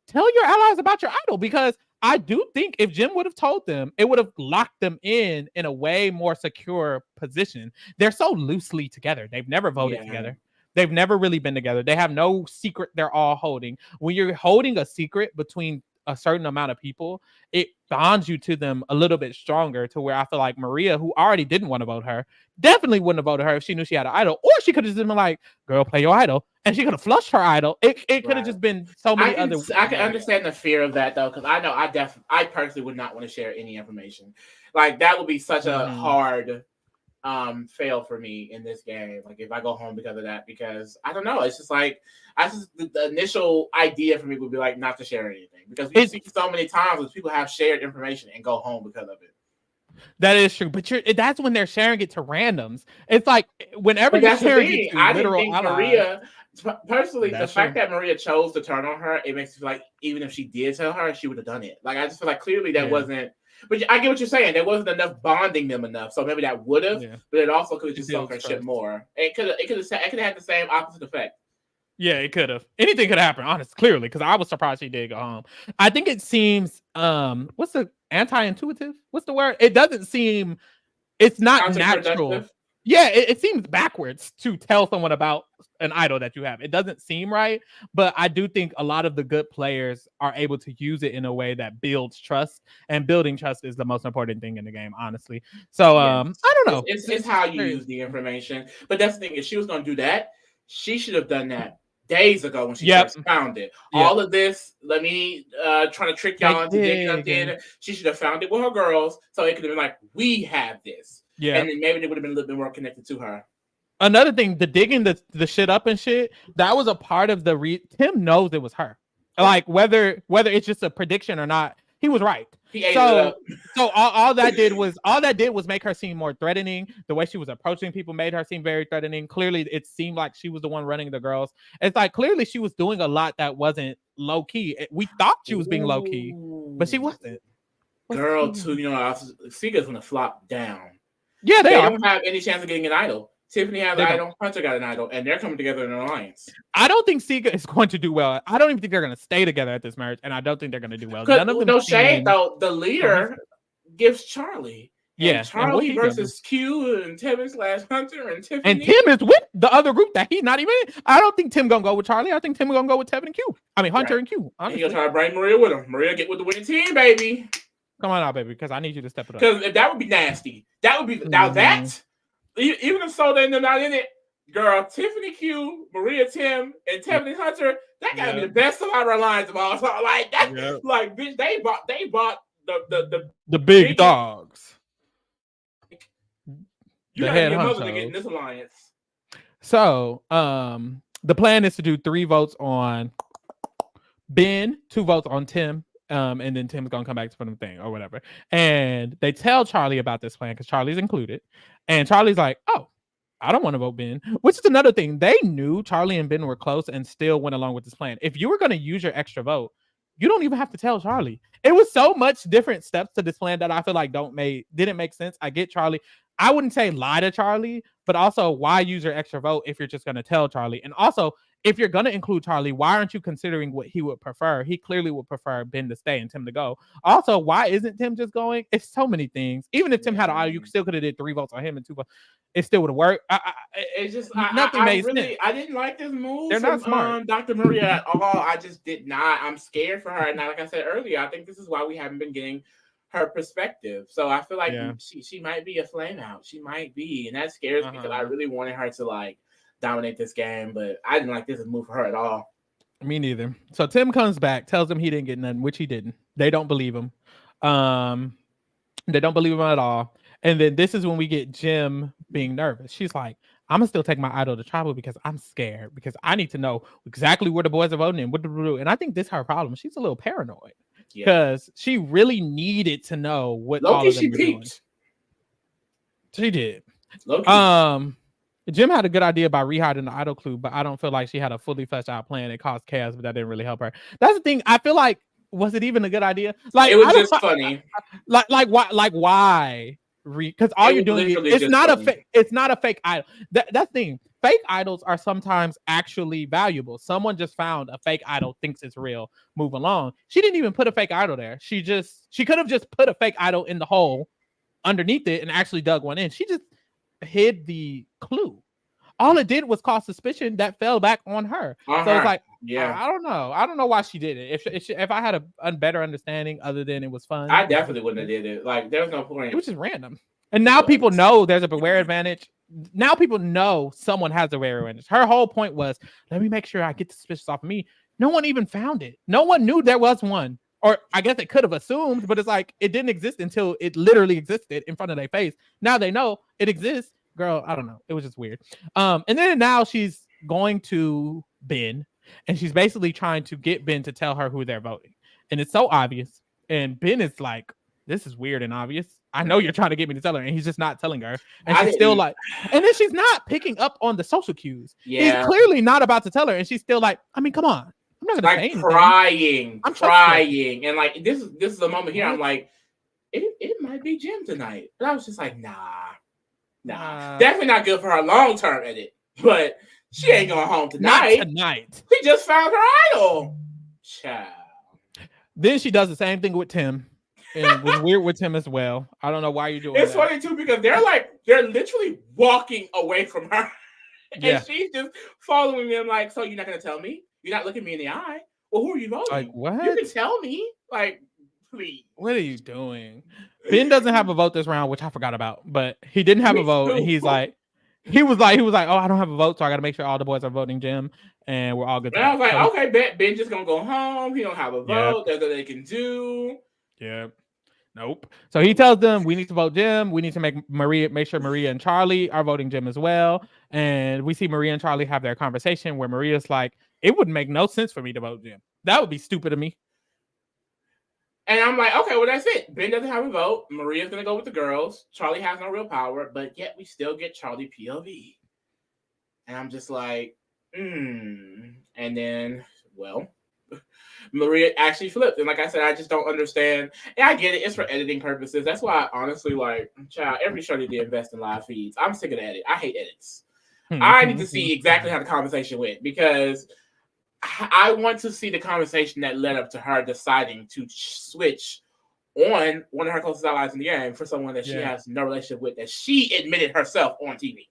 tell your allies about your idol, because I do think if Jim would have told them, it would have locked them in a way more secure position. They're so loosely together. They've never voted together. They've never really been together. They have no secret they're all holding. When you're holding a secret between a certain amount of people, it bonds you to them a little bit stronger, to where I feel like Maria, who already didn't want to vote her, definitely wouldn't have voted her if she knew she had an idol. Or she could have just been like, girl, play your idol. And she could have flushed her idol. It could have just been so many other. I can understand the fear of that though, because I know I personally would not want to share any information. Like that would be such a hard fail for me in this game. Like if I go home because of that, because I don't know, it's just like the initial idea for me would be like not to share anything, because we see so many times when people have shared information and go home because of it. That is true, but that's when they're sharing it to randoms. It's like whenever you're sharing it to literal allies. Maria, personally, the fact that Maria chose to turn on her, it makes me feel like even if she did tell her, she would have done it. Like I just feel like clearly that wasn't. But I get what you're saying. There wasn't enough bonding them enough, so maybe that would have. But it also could have just sunk her shit more. It could have had the same opposite effect. Yeah, it could have. Anything could happen, honestly, clearly, because I was surprised she did go home. I think it seems what's the anti-intuitive? What's the word? It doesn't seem, it's not natural. Yeah, it seems backwards to tell someone about an idol that you have. It doesn't seem right, but I do think a lot of the good players are able to use it in a way that builds trust, and building trust is the most important thing in the game, honestly. So I don't know. It's how you use the information. But that's the thing. If she was going to do that, she should have done that days ago when she first found it. All of this, let me trying to trick y'all into digging up there. She should have found it with her girls, so it could have been like, we have this. Yeah. And then maybe they would have been a little bit more connected to her. Another thing, the digging the shit up and shit, that was a part of the Tim knows it was her. Like whether it's just a prediction or not, he was right. He ate it up. So all that did was make her seem more threatening. The way she was approaching people made her seem very threatening. Clearly, it seemed like she was the one running the girls. It's like clearly she was doing a lot that wasn't low key. We thought she was being low key, but she wasn't. Girl, too, Sega's gonna flop down. Yeah, they don't have any chance of getting an idol. Tiffany has an idol, Hunter got an idol, and they're coming together in an alliance. I don't think Sega is going to do well. I don't even think they're going to stay together at this marriage, and I don't think they're going to do well. None of them. No shade though. The leader gives Charlie. Yeah, Charlie versus Q and Tevin/Hunter and Tiffany. And Tim is with the other group that he's not even in. I don't think Tim gonna go with Charlie. I think Tim gonna go with Tevin and Q. I mean Hunter and Q. Honestly. He'll try to bring Maria with him. Maria, get with the winning team, baby. Come on out, baby, because I need you to step it up. Because that would be nasty. That would be now that. Even if Soda and them not in it, girl, Tiffany Q, Maria Tim, and Tevin Hunter, that gotta be the best Survivor alliance of all time. Like that, like bitch, they bought the big dogs. You gotta be a mother to get in this alliance. So the plan is to do 3 votes on Ben, 2 votes on Tim. And then Tim's gonna come back to the thing or whatever. And they tell Charlie about this plan because Charlie's included. And Charlie's like, oh, I don't want to vote Ben, which is another thing. They knew Charlie and Ben were close and still went along with this plan. If you were going to use your extra vote, you don't even have to tell Charlie. It was so much different steps to this plan that I feel like didn't make sense. I get Charlie. I wouldn't say lie to Charlie, but also why use your extra vote if you're just going to tell Charlie? And also, if you're going to include Charlie, why aren't you considering what he would prefer? He clearly would prefer Ben to stay and Tim to go. Also, why isn't Tim just going? It's so many things. Even if Tim had an idol, you still could have did 3 votes on him and 2 votes. It still would have worked. It's just nothing made sense. I didn't like this move. They're not smart. Dr. Maria at all. I just did not. I'm scared for her. And like I said earlier, I think this is why we haven't been getting her perspective. So I feel like she might be a flame out. She might be, and that scares me because I really wanted her to like dominate this game, but I didn't like this move for her at all. Me neither. So Tim comes back, tells them he didn't get nothing, which he didn't. They don't believe him. They don't believe him at all. And then this is when we get Jim being nervous. She's like, I'm gonna still take my idol to tribal because I'm scared, because I need to know exactly where the boys are voting and what to do. And I think this is her problem. She's a little paranoid because she really needed to know what all of them were doing. She did. Jim had a good idea about rehiding the idol clue, but I don't feel like she had a fully fleshed out plan. It caused chaos, but that didn't really help her. That's the thing. I feel like, was it even a good idea? Like, it was just funny. Like why? Because all you're doing is it's not a fake idol. That's the thing. Fake idols are sometimes actually valuable. Someone just found a fake idol, thinks it's real. Move along. She didn't even put a fake idol there. She could have just put a fake idol in the hole underneath it and actually dug one in. She just hid the clue. all it did was cause suspicion that fell back on her. So it's like, yeah, I don't know. I don't know why she did it. If I had a better understanding other than it was fun, I definitely wouldn't have did it. Like, there's no point. It was just random. And now people know there's a beware advantage. Now people know someone has a beware advantage. Her whole point was, let me make sure I get the suspicious off of me. No one even found it. No one knew there was one. Or I guess they could have assumed, but it's like it didn't exist until it literally existed in front of their face. Now they know it exists. Girl, I don't know. It was just weird. And then now she's going to Ben, and she's basically trying to get Ben to tell her who they're voting. And it's so obvious. And Ben is like, this is weird and obvious. I know you're trying to get me to tell her, and he's just not telling her. And she's still like, and then she's not picking up on the social cues. Yeah. He's clearly not about to tell her, and she's still like, I mean, come on. I'm not gonna say anything. I'm crying. And like this is a moment here. I'm like, it might be Jim tonight. But I was just like, nah. Definitely not good for her long-term edit. But she ain't going home tonight. Not tonight. She just found her idol. Child. Then she does the same thing with Tim. And it was weird with Tim as well. I don't know why you're doing It's funny too, because they're literally walking away from her. And she's just following them like, so you're not gonna tell me? You're not looking me in the eye? Well, who are you voting? Like, what? You can tell me. Like, please. What are you doing? Ben doesn't have a vote this round, which I forgot about, but he didn't have a vote. And he was like, oh, I don't have a vote, so I got to make sure all the boys are voting Jim, and we're all good. And I was like, okay, Ben just gonna go home. He don't have a vote. That's what they can do. Yeah. Nope. So he tells them we need to vote Jim. We need to make sure Maria and Charlie are voting Jim as well. And we see Maria and Charlie have their conversation where Maria's like, it would make no sense for me to vote Jim. That would be stupid of me. And I'm like, okay, well, that's it. Ben doesn't have a vote. Maria's going to go with the girls. Charlie has no real power, but yet we still get Charlie POV. And I'm just like, And then, well, Maria actually flipped. And like I said, I just don't understand. And I get it. It's for editing purposes. That's why I honestly, like, child, every show need to invest in live feeds. I'm sick of the edit. I hate edits. I need to see exactly how the conversation went, because I want to see the conversation that led up to her deciding to switch on one of her closest allies in the game for someone that she has no relationship with, that she admitted herself on TV.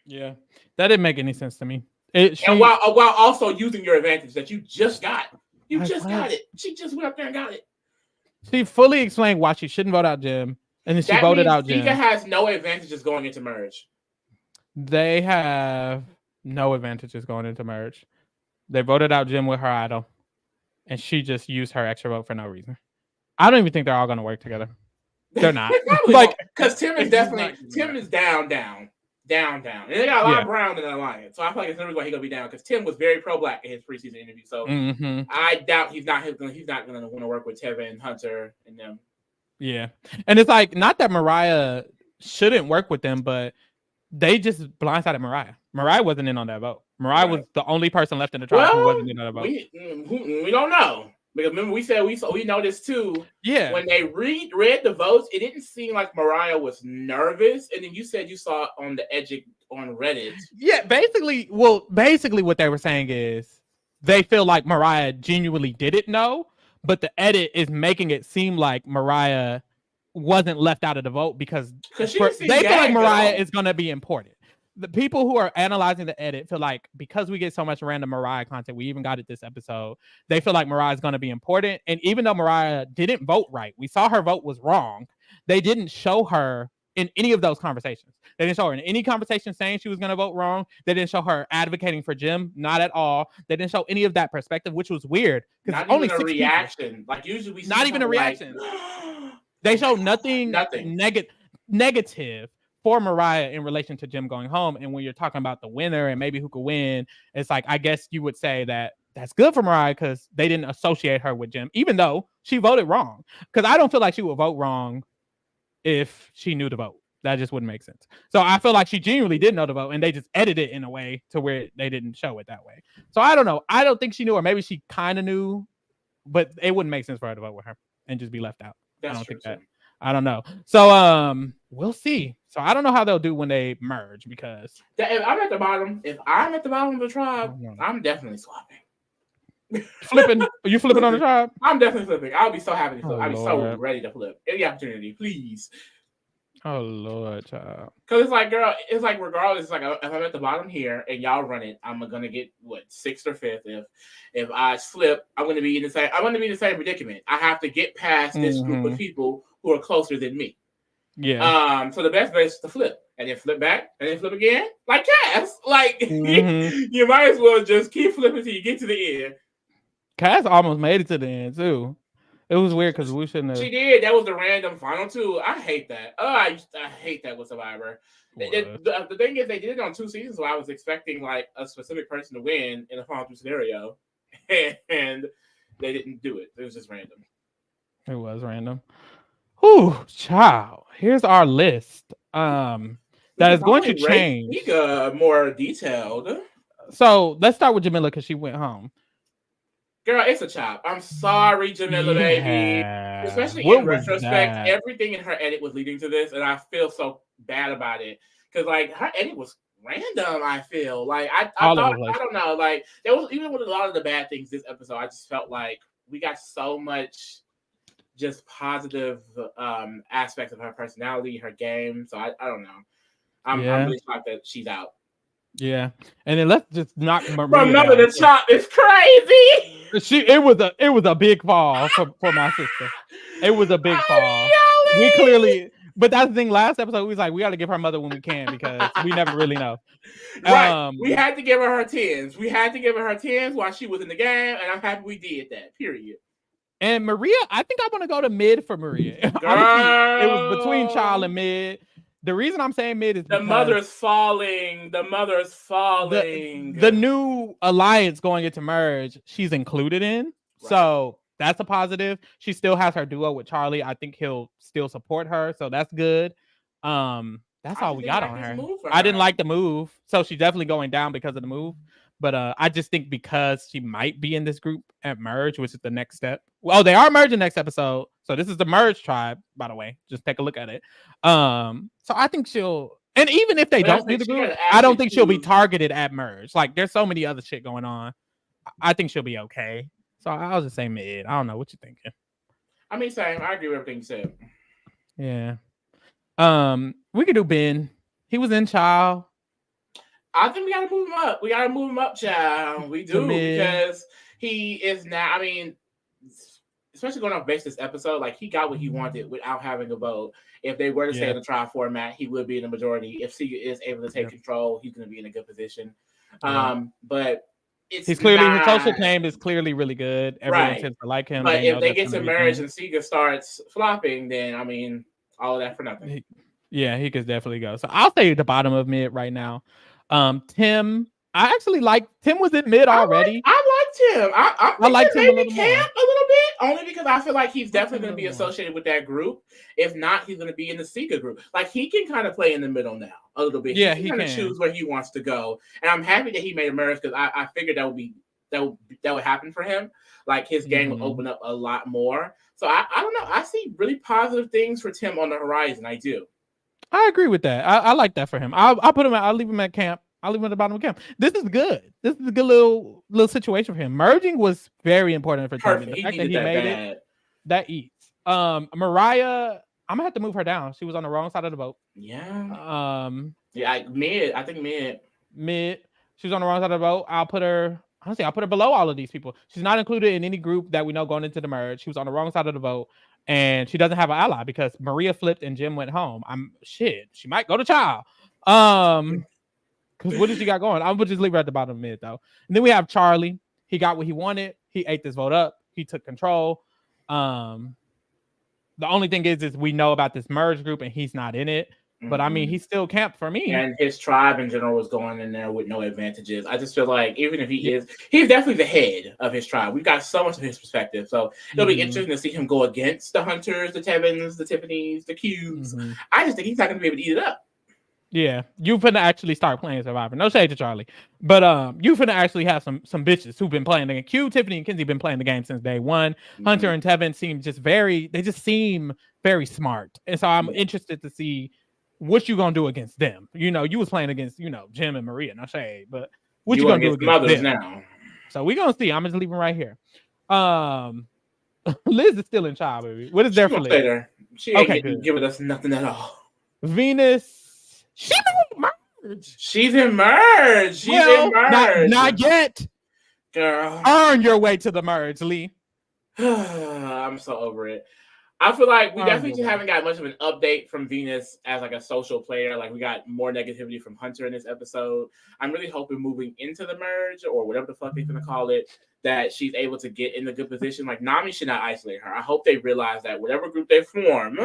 Yeah, that didn't make any sense to me. And while also using your advantage that you just got. You just got it. She just went up there and got it. She fully explained why she shouldn't vote out Jim, and then she voted out Jim. Vika has no advantages going into merge. They have no advantages going into merge. They voted out Jim with her idol, and she just used her extra vote for no reason. I don't even think they're all going to work together. They're not. Like, because Tim is down. And they got a lot of Brown in the alliance. So I feel like it's never why he's going to be down, because Tim was very pro-black in his preseason interview. So I doubt he's not going to want to work with Tevin, Hunter, and them. Yeah. And it's like, not that Mariah shouldn't work with them, but they just blindsided Mariah. Mariah wasn't in on that vote. Mariah was the only person left in the tribe who wasn't in on that vote. We don't know. Because remember, we noticed too. Yeah. When they read the votes, it didn't seem like Mariah was nervous. And then you said you saw it on the edge on Reddit. Yeah, basically what they were saying is they feel like Mariah genuinely didn't know, but the edit is making it seem like Mariah wasn't left out of the vote because they feel like Mariah is going to be important. The people who are analyzing the edit feel like because we get so much random Mariah content, we even got it this episode, they feel like Mariah is going to be important. And even though Mariah didn't vote right, we saw her vote was wrong, they didn't show her in any of those conversations. They didn't show her in any conversation saying she was going to vote wrong. They didn't show her advocating for Jim, not at all. They didn't show any of that perspective, which was weird. Not only a reaction. Like usually we see not even a reaction. They showed nothing. Negative for Mariah in relation to Jim going home. And when you're talking about the winner and maybe who could win, it's like, I guess you would say that that's good for Mariah because they didn't associate her with Jim, even though she voted wrong. Because I don't feel like she would vote wrong if she knew the vote. That just wouldn't make sense. So I feel like she genuinely did know the vote and they just edited it in a way to where they didn't show it that way. So I don't know. I don't think she knew, or maybe she kind of knew, but it wouldn't make sense for her to vote with her and just be left out. That's I don't true, think that. I don't know. So we'll see. So I don't know how they'll do when they merge because if I'm at the bottom of the tribe, I'm definitely swapping. Flipping? Are you flipping on the tribe? I'm definitely flipping. I'll be so happy to flip. I'll be so ready to flip. Any opportunity, please. Oh Lord, child. Because it's like, girl, it's like regardless, it's like if I'm at the bottom here and y'all run it, I'm gonna get what, sixth or fifth. If I slip, I'm gonna be in the same. I'm gonna be in the same predicament. I have to get past this group of people who are closer than me. Yeah. So the best bet is to flip, and then flip back, and then flip again, like Cass. Like you might as well just keep flipping till you get to the end. Cass almost made it to the end too. It was weird because we shouldn't have. She did. That was the random final two. I hate that. I hate that with Survivor. The thing is, they did it on 2 seasons, so I was expecting like a specific person to win in a final two scenario, and they didn't do it. It was just random. It was random. Whew, child. Here's our list. That is going to change. More detailed. So let's start with Jamila because she went home. Girl, it's a chop. I'm sorry, Jamila, baby. Especially in retrospect, everything in her edit was leading to this, and I feel so bad about it. Because, like, her edit was random, I feel. Like, I thought, I don't know, like, there was, even with a lot of the bad things this episode, I just felt like we got so much just positive aspects of her personality, her game. So, I don't know. I'm really shocked that she's out. Yeah, and then let's just knock Maria Remember down. The chop is crazy. It was a big fall for my sister. It was a big fall. We clearly, but that's the thing. Last episode, we was like, we got to give her mother when we can because we never really know. Right. We had to give her 10s. We had to give her 10s while she was in the game, and I'm happy we did that. Period. And Maria, I think I want to go to mid for Maria. Honestly, it was between child and mid. The reason I'm saying mid is the mother's falling. The mother's falling. The new alliance going into merge, she's included in. Right. So that's a positive. She still has her duo with Charlie. I think he'll still support her. So that's good. That's all we got on her. I didn't like the move. So she's definitely going down because of the move. But I just think because she might be in this group at merge, which is the next step. Well, they are merging next episode. So this is the merge tribe, by the way. Just take a look at it. So I think she'll, and even if they don't do the group, I don't think she'll be targeted at merge. Like there's so many other shit going on. I think she'll be okay. So I'll just say mid. I don't know what you're thinking. I mean, same. I agree with everything you said. Yeah. We could do Ben. He was in child. I think we gotta move him up. We gotta move him up, child. We do because he is now. I mean, especially going off base this episode, like he got what he wanted without having a vote. If they were to stay in the trial format, he would be in the majority. If Sega is able to take control, he's going to be in a good position. But he's clearly his social claim is clearly really good. Everyone tends to like him. But if they get to merge and Sega starts flopping, then I mean, all of that for nothing. He could definitely go. So I'll stay at the bottom of mid right now. Tim, I actually like Tim was in mid already. I liked him. I liked him maybe camp a little bit, only because I feel like he's definitely going to be associated with that group. If not, he's going to be in the Sega group. Like he can kind of play in the middle now a little bit. Yeah, he can choose where he wants to go, and I'm happy that he made a merge because I figured that would happen for him. Like his game would open up a lot more. So I don't know. I see really positive things for Tim on the horizon. I do. I agree with that. I like that for him. I'll put him out. I'll leave him at camp. I'll leave him at the bottom of camp. This is good. This is a good little situation for him. Merging was very important for Tim. The fact that he made it, that eats. Mariah, I'm gonna have to move her down. She was on the wrong side of the boat. Yeah. Mid. I think mid. Mid. She was on the wrong side of the boat. I'll put her below all of these people. She's not included in any group that we know going into the merge. She was on the wrong side of the boat. And she doesn't have an ally because Maria flipped and Jim went home. She might go to child. Because what does she got going? I would just leave her at the bottom of mid though. And then we have Charlie. He got what he wanted. He ate this vote up. He took control. The only thing is we know about this merge group and he's not in it. But I mean, he's still camped for me. And his tribe in general was going in there with no advantages. I just feel like even if he's definitely the head of his tribe. We've got so much of his perspective. So it'll be interesting to see him go against the Hunters, the Tevins, the Tiffany's, the Cubes. I just think he's not going to be able to eat it up. Yeah, you finna actually start playing Survivor. No shade to Charlie, but you finna actually have some bitches who've been playing the game. Q, Tiffany, and Kenzie been playing the game since day one. Hunter and Tevin seem very smart, and so I'm interested to see what you gonna do against them. You know, you was playing against Jim and Maria. No shade, but what you gonna do against them now? So we gonna see. I'm just leaving right here. Liz is still in child, baby. What is there for Liz? She ain't giving us nothing at all. Venus, she might merge. She's emerged. Not yet. Girl. Earn your way to the merge, Lee. I'm so over it. I feel like we definitely haven't got much of an update from Venus as like a social player. Like we got more negativity from Hunter in this episode. I'm really hoping moving into the merge or whatever the fuck they're gonna call it, that she's able to get in a good position. Like Nami should not isolate her. I hope they realize that whatever group they form,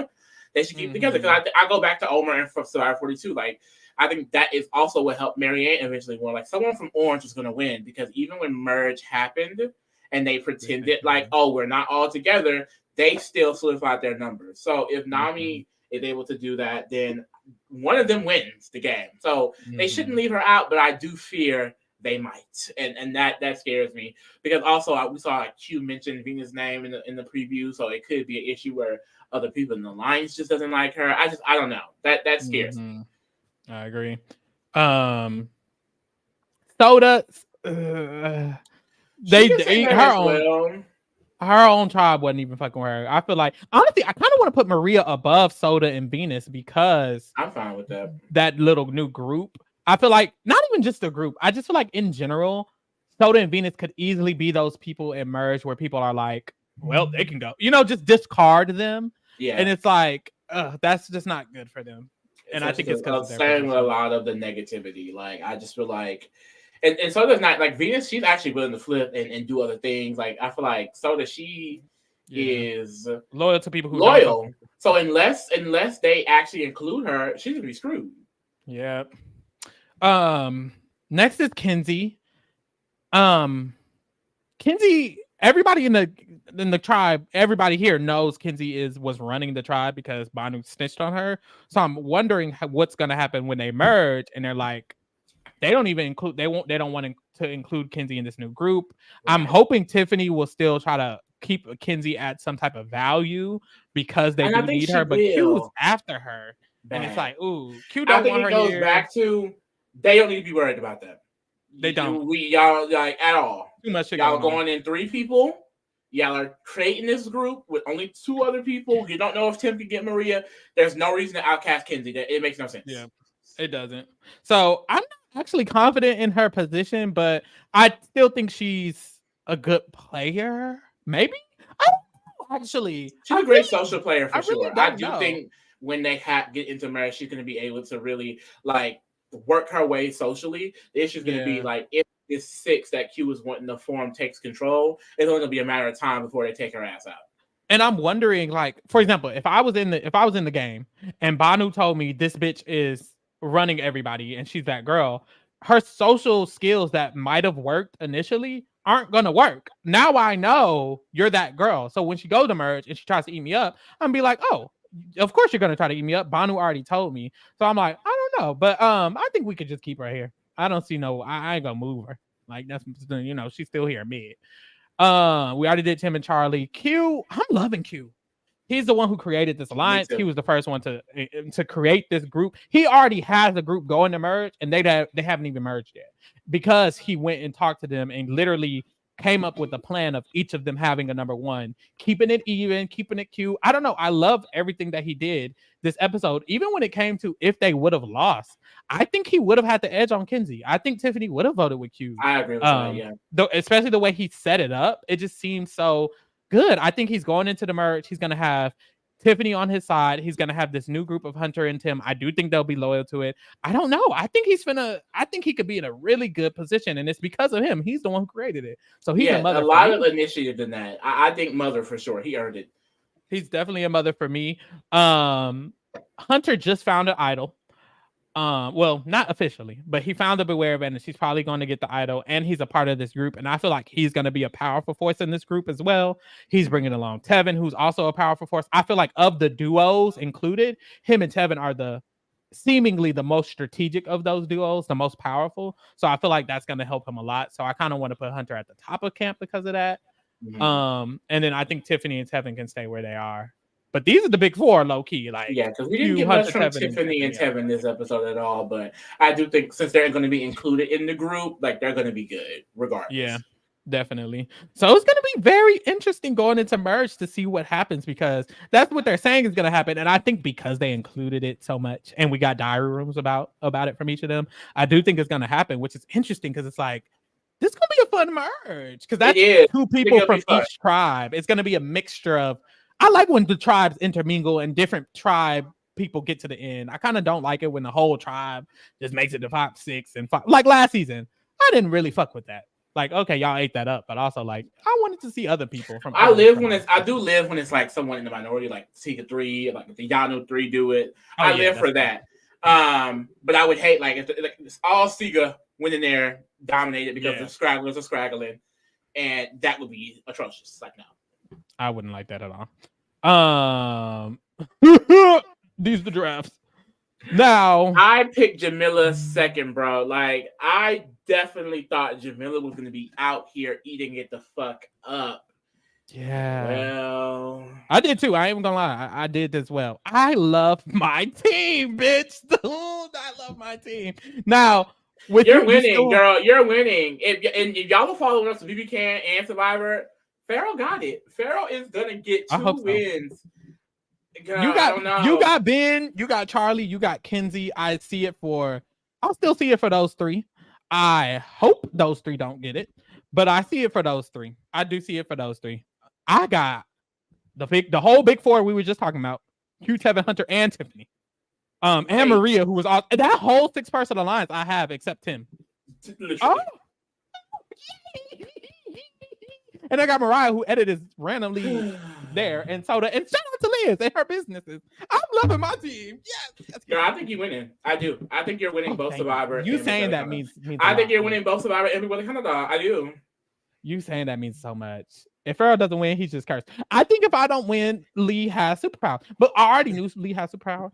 they should keep together. Because I go back to Omar and Survivor 42. Like I think that is also what helped Marianne eventually win. Like someone from Orange was gonna win because even when merge happened and they pretended like, oh, we're not all together, they still solidified their numbers. So if Nami is able to do that, then one of them wins the game. So they shouldn't leave her out, but I do fear they might, and that scares me because also we saw like Q mention Venus' name in the preview, so it could be an issue where other people in the alliance just doesn't like her. I don't know. That scares me. I agree. Soda, they her own. Well. Her own tribe wasn't even fucking with her. I feel like, honestly, I kind of want to put Maria above Soda and Venus because I'm fine with that. That little new group. I feel like not even just the group. I just feel like in general, Soda and Venus could easily be those people in merge where people are like, well, they can go, just discard them. Yeah, and it's like, that's just not good for them. And I think it's because same with a lot of the negativity. Like I just feel like. And Soda's not like Venus. She's actually willing to flip and do other things. Like I feel like Soda, she is loyal to people who loyal. So unless they actually include her, she's gonna be screwed. Yeah. Next is Kenzie. Kenzie. Everybody in the tribe, everybody here knows Kenzie was running the tribe because Banu snitched on her. So I'm wondering what's gonna happen when they merge and they're like. They don't even include. They don't want to include Kenzie in this new group. Right. I'm hoping Tiffany will still try to keep Kenzie at some type of value because they do need her. But Q's after her, and it's like, ooh, Q don't want her here. I think it goes back to they don't need to be worried about that. They don't. Y'all like at all. Too much. Y'all going in 3 people. Y'all are creating this group with only 2 other people. You don't know if Tim can get Maria. There's no reason to outcast Kenzie. It makes no sense. Yeah, it doesn't. So I'm actually confident in her position, but I still think she's a good player. Maybe I don't know. Actually, she's a great social player for sure. I do think when they get into marriage, she's going to be able to really like work her way socially. The issue is going to be like if this 6 that Q is wanting to form takes control, it's only going to be a matter of time before they take her ass out. And I'm wondering, like, for example, if I was in the game and Banu told me this bitch is running everybody and she's that girl, her social skills that might have worked initially aren't gonna work. Now I know you're that girl, so when she goes to merge and she tries to eat me up, I'm gonna be like, oh, of course you're gonna try to eat me up. Banu already told me, so I'm like, I don't know, but I think we could just keep her here. I don't see I ain't gonna move her. Like that's she's still here mid. We already did Tim and Charlie. Q, I'm loving Q. He's the one who created this alliance. He was the first one to create this group. He already has a group going to merge, and they haven't even merged yet because he went and talked to them and literally came up with a plan of each of them having a number 1, keeping it even, keeping it cute. I don't know. I love everything that he did this episode. Even when it came to if they would have lost, I think he would have had the edge on Kenzie. I think Tiffany would have voted with Q. I agree with that, yeah. Especially the way he set it up. It just seems so good. I think he's going into the merge. He's going to have Tiffany on his side. He's going to have this new group of Hunter and Tim. I do think they'll be loyal to it. I don't know. I think he could be in a really good position, and it's because of him. He's the one who created it. So he's a mother. A lot of initiative in that. I think mother for sure. He earned it. He's definitely a mother for me. Hunter just found an idol. Well, not officially, but he found the Beware event, and she's probably going to get the idol, and he's a part of this group, and I feel like he's going to be a powerful force in this group as well. He's bringing along Tevin, who's also a powerful force. I feel like of the duos included, him and Tevin are seemingly the most strategic of those duos, the most powerful. So I feel like that's going to help him a lot. So I kind of want to put Hunter at the top of camp because of that. And then I think Tiffany and Tevin can stay where they are. But these are the big 4, low key. Like, yeah, because we didn't get much from Tiffany and Tevin this episode at all. But I do think since they're going to be included in the group, like they're going to be good regardless. Yeah, Definitely. So it's going to be very interesting going into merge to see what happens, because that's what they're saying is going to happen. And I think because they included it so much and we got diary rooms about it from each of them, I do think it's going to happen, which is interesting because it's like, this is going to be a fun merge, because that's two people from each tribe. It's going to be a mixture of, I like when the tribes intermingle and different tribe people get to the end. I kind of don't like it when the whole tribe just makes it to 5, 6, and 5. Like last season, I didn't really fuck with that. Like, okay, y'all ate that up, but also like I wanted to see other people from. I do live when it's like someone in the minority, like Tika 3, like the Yano 3 do it. I live for that. But I would hate like if it's all Siga went in there, dominated because the scragglers are scraggling, and that would be atrocious. Like no, I wouldn't like that at all. These are the drafts. Now I picked Jamila second, bro. Like I definitely thought Jamila was going to be out here eating it the fuck up. Yeah. Well, I did too. I ain't even gonna lie. I did as well. I love my team, bitch. I love my team. Now, with you're winning, girl. You're winning. If y'all are following us, BB and Survivor, Pharaoh got it. Pharaoh is gonna get 2 wins. So. Girl, you got Ben, you got Charlie, you got Kenzie. I'll still see it for those 3. I hope those 3 don't get it, but I see it for those 3. I do see it for those 3. I got the whole big 4 we were just talking about: Hugh, Tevin, Hunter, and Tiffany. And Maria, who was all that whole 6-person alliance I have except Tim. Oh. And I got Mariah, who edited randomly there, and Soda, and shout out to Liz and her businesses. I'm loving my team. Yes. Girl, I think you're winning. I do. I think you're winning both Survivor. You saying that means I think you're winning both Survivor and Big Brother Canada. I do. You saying that means so much. If Pharaoh doesn't win, he's just cursed. I think if I don't win, Lee has superpowers. But I already knew Lee has superpowers.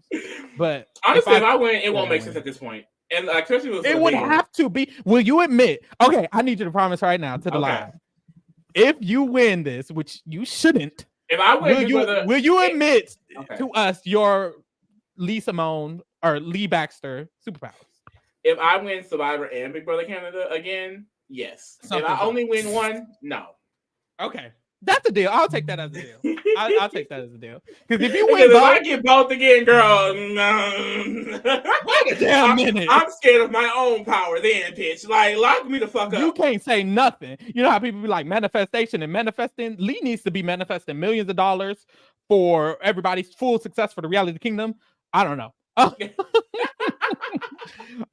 But honestly, if I win, it won't make sense at this point. And especially with it would have to be. Will you admit? Okay, I need you to promise right now to the live. If you win this, which you shouldn't, if I win, will you admit to us your Lee Simone or Lee Baxter superpowers? If I win Survivor and Big Brother Canada again, yes. If I only win one, no. Okay. That's a deal. I'll take that as a deal. I'll take that as a deal. Because if you win both, I get both again, girl. No. Wait a damn minute. I'm scared of my own power then, bitch. Like, lock me the fuck up. You can't say nothing. You know how people be like manifestation and manifesting? Lee needs to be manifesting millions of dollars for everybody's full success for the reality kingdom. I don't know.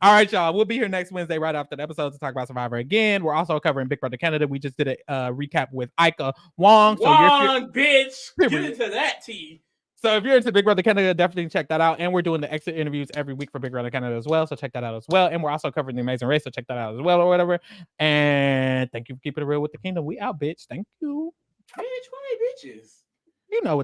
All right, y'all. We'll be here next Wednesday right after the episode to talk about Survivor again. We're also covering Big Brother Canada. We just did a recap with Ika Wong. Bitch. Get into that tea. So if you're into Big Brother Canada, definitely check that out. And we're doing the exit interviews every week for Big Brother Canada as well. So check that out as well. And we're also covering the Amazing Race. So check that out as well or whatever. And thank you for keeping it real with the kingdom. We out, bitch. Thank you. Bitch, why bitches? You know what they